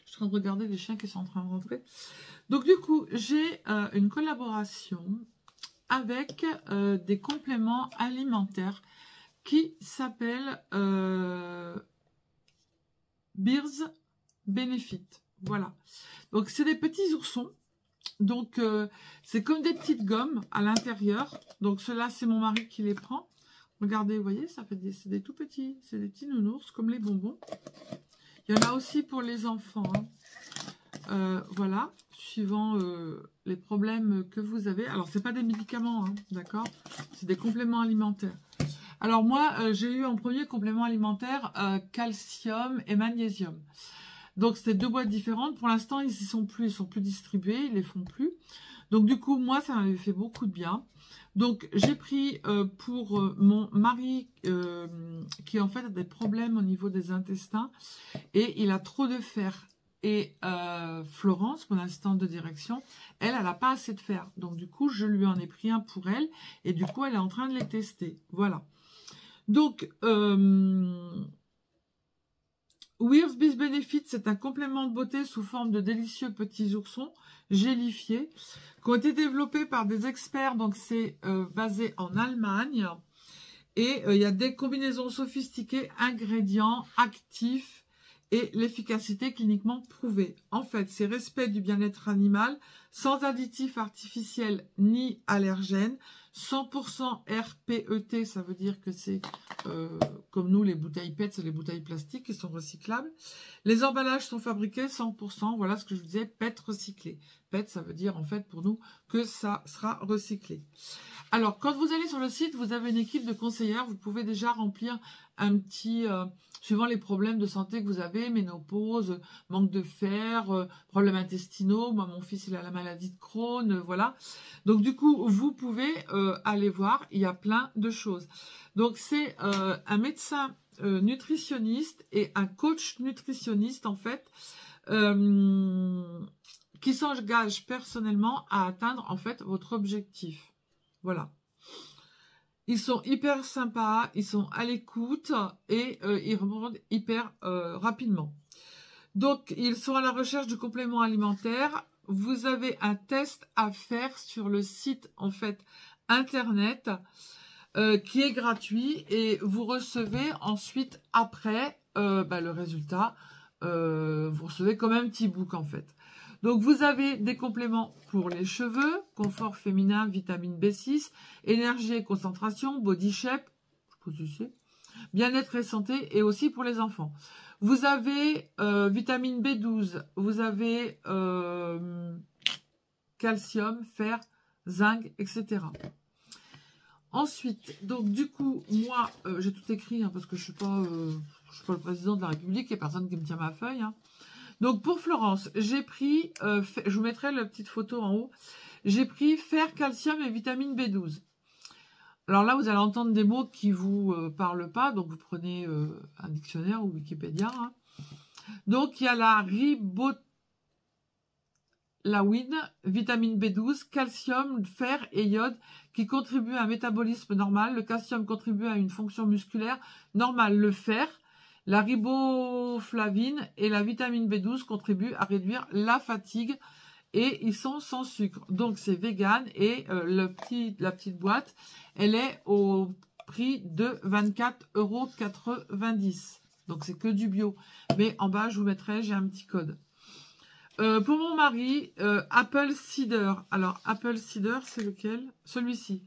Je suis en train de regarder les chiens qui sont en train de rentrer. Donc du coup, j'ai une collaboration avec des compléments alimentaires qui s'appellent Bears Benefit. Voilà. Donc c'est des petits oursons. Donc c'est comme des petites gommes à l'intérieur. Donc ceux-là, c'est mon mari qui les prend. Regardez, vous voyez, ça fait c'est des tout petits, c'est des petits nounours, comme les bonbons. Il y en a aussi pour les enfants. Hein. Voilà, suivant les problèmes que vous avez. Alors, c'est pas des médicaments, hein, d'accord? C'est des compléments alimentaires. Alors, moi, j'ai eu en premier complément alimentaire calcium et magnésium. Donc, c'était 2 boîtes différentes. Pour l'instant, ils sont plus distribués, ils les font plus. Donc, du coup, moi, ça m'avait fait beaucoup de bien. Donc, j'ai pris pour mon mari qui, en fait, a des problèmes au niveau des intestins et il a trop de fer. Et Florence, mon assistante de direction, elle n'a pas assez de fer. Donc, du coup, je lui en ai pris un pour elle et du coup, elle est en train de les tester. Voilà. Donc, Wears Beast Benefit, c'est un complément de beauté sous forme de délicieux petits oursons gélifiés qui ont été développés par des experts. Donc, c'est basé en Allemagne. Et il y a des combinaisons sophistiquées, ingrédients, actifs et l'efficacité cliniquement prouvée. En fait, c'est respect du bien-être animal, sans additifs artificiels ni allergènes, 100% RPET, ça veut dire que c'est comme nous, les bouteilles PET, c'est les bouteilles plastiques qui sont recyclables. Les emballages sont fabriqués 100%, voilà ce que je vous disais, PET recyclé. PET, ça veut dire en fait pour nous que ça sera recyclé. Alors, quand vous allez sur le site, vous avez une équipe de conseillères. Vous pouvez déjà remplir un petit, suivant les problèmes de santé que vous avez, ménopause, manque de fer, problèmes intestinaux. Moi, mon fils, il a la maladie de Crohn, voilà. Donc, du coup, vous pouvez aller voir. Il y a plein de choses. Donc, c'est un médecin nutritionniste et un coach nutritionniste, en fait, qui s'engage personnellement à atteindre, en fait, votre objectif. Voilà. Ils sont hyper sympas, ils sont à l'écoute et ils répondent hyper rapidement. Donc, ils sont à la recherche du complément alimentaire. Vous avez un test à faire sur le site, en fait, internet, qui est gratuit et vous recevez ensuite, après, le résultat, vous recevez comme un petit book, en fait. Donc, vous avez des compléments pour les cheveux, confort féminin, vitamine B6, énergie et concentration, body shape, bien-être et santé, et aussi pour les enfants. Vous avez vitamine B12, vous avez calcium, fer, zinc, etc. Ensuite, donc du coup, moi, j'ai tout écrit, hein, parce que je suis pas le président de la République, il n'y a personne qui me tient ma feuille, hein. Donc, pour Florence, j'ai pris, je vous mettrai la petite photo en haut, j'ai pris fer, calcium et vitamine B12. Alors là, vous allez entendre des mots qui ne vous parlent pas, donc vous prenez un dictionnaire ou Wikipédia. Hein. Donc, il y a la ribotawine, vitamine B12, calcium, fer et iode qui contribuent à un métabolisme normal. Le calcium contribue à une fonction musculaire normale. Le fer, la riboflavine et la vitamine B12 contribuent à réduire la fatigue et ils sont sans sucre. Donc c'est vegan et la petite boîte, elle est au prix de 24,90 €. Donc c'est que du bio. Mais en bas, je vous mettrai, j'ai un petit code. Pour mon mari, Apple Cider. Alors Apple Cider, c'est lequel? Celui-ci.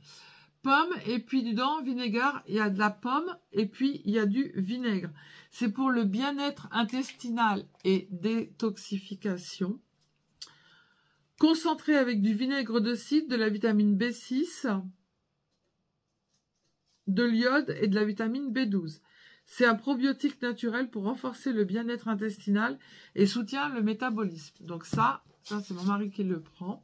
Pomme et puis dedans vinaigre, il y a de la pomme et puis il y a du vinaigre. C'est pour le bien-être intestinal et détoxification. Concentré avec du vinaigre de cidre, de la vitamine B6, de l'iode et de la vitamine B12. C'est un probiotique naturel pour renforcer le bien-être intestinal et soutient le métabolisme. Donc ça c'est mon mari qui le prend.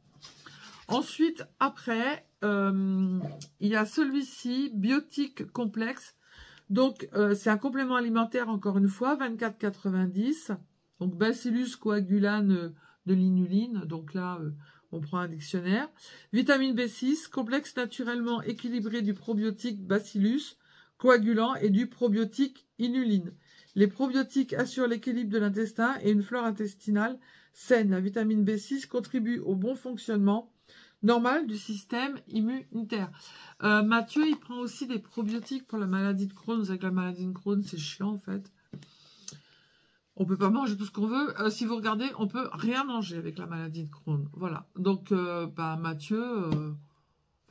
Ensuite, après, il y a celui-ci, Biotique Complexe. Donc, c'est un complément alimentaire, encore une fois, 24,90 €. Donc, Bacillus coagulans de l'inuline. Donc là, on prend un dictionnaire. Vitamine B6, complexe naturellement équilibré du probiotique Bacillus coagulant et du probiotique inuline. Les probiotiques assurent l'équilibre de l'intestin et une flore intestinale saine. La vitamine B6 contribue au bon fonctionnement normal du système immunitaire. Mathieu, il prend aussi des probiotiques pour la maladie de Crohn. Vous savez que la maladie de Crohn, c'est chiant en fait. On peut pas manger tout ce qu'on veut. Si vous regardez, on peut rien manger avec la maladie de Crohn. Voilà. Donc, Mathieu,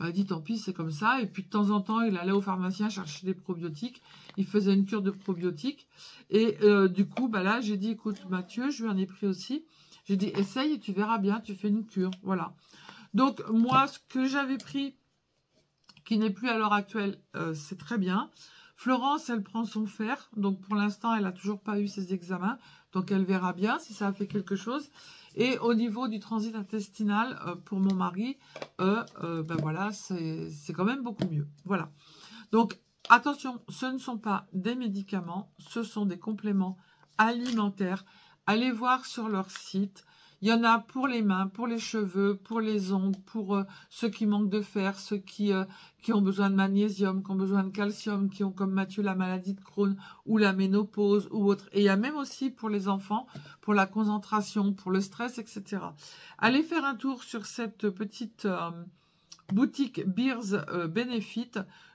il dit tant pis, c'est comme ça. Et puis de temps en temps, il allait au pharmacien chercher des probiotiques. Il faisait une cure de probiotiques. Et du coup, là, j'ai dit, écoute, Mathieu, je lui en ai pris aussi. J'ai dit, essaye et tu verras bien, tu fais une cure. Voilà. Donc, moi, ce que j'avais pris, qui n'est plus à l'heure actuelle, c'est très bien. Florence, elle prend son fer. Donc, pour l'instant, elle n'a toujours pas eu ses examens. Donc, elle verra bien si ça a fait quelque chose. Et au niveau du transit intestinal, pour mon mari, voilà, c'est quand même beaucoup mieux. Voilà. Donc, attention, ce ne sont pas des médicaments, ce sont des compléments alimentaires. Allez voir sur leur site. Il y en a pour les mains, pour les cheveux, pour les ongles, pour ceux qui manquent de fer, ceux qui ont besoin de magnésium, qui ont besoin de calcium, qui ont comme Mathieu la maladie de Crohn ou la ménopause ou autre. Et il y a même aussi pour les enfants, pour la concentration, pour le stress, etc. Allez faire un tour sur cette petite boutique Beers Benefit.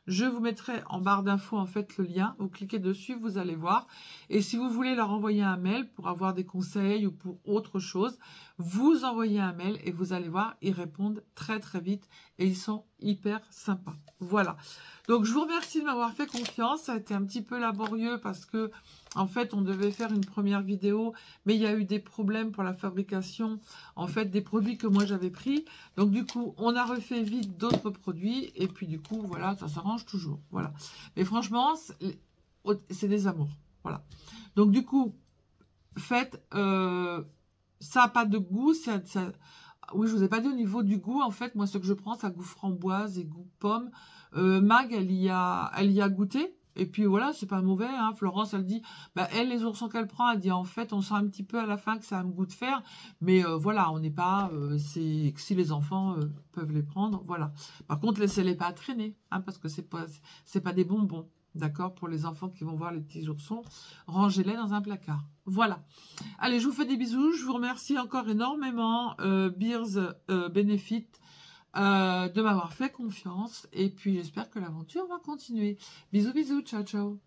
Je vous mettrai en barre d'infos en fait le lien. Vous cliquez dessus, vous allez voir. Et si vous voulez leur envoyer un mail pour avoir des conseils ou pour autre chose, vous envoyez un mail et vous allez voir, ils répondent très très vite et ils sont hyper sympas. Voilà. Donc je vous remercie de m'avoir fait confiance. Ça a été un petit peu laborieux parce que en fait, on devait faire une première vidéo, mais il y a eu des problèmes pour la fabrication, en fait, des produits que moi j'avais pris. Donc, du coup, on a refait vite d'autres produits, et puis du coup, voilà, ça s'arrange toujours, voilà. Mais franchement, c'est des amours, voilà. Donc, du coup, faites, ça n'a pas de goût, oui, je vous ai pas dit au niveau du goût, en fait, moi, ce que je prends, ça goût framboise et goût pomme. Mag, elle y a goûté. Et puis voilà, c'est pas mauvais, hein. Florence, elle dit, elle, les oursons qu'elle prend, elle dit, en fait, on sent un petit peu à la fin que ça a un goût de fer, mais voilà, on n'est pas, c'est si les enfants peuvent les prendre, voilà. Par contre, laissez-les pas traîner, hein, parce que c'est pas des bonbons, d'accord, pour les enfants qui vont voir les petits oursons, rangez-les dans un placard. Voilà. Allez, je vous fais des bisous, je vous remercie encore énormément, Beers Benefit, de m'avoir fait confiance. Et puis, j'espère que l'aventure va continuer. Bisous, bisous, ciao, ciao.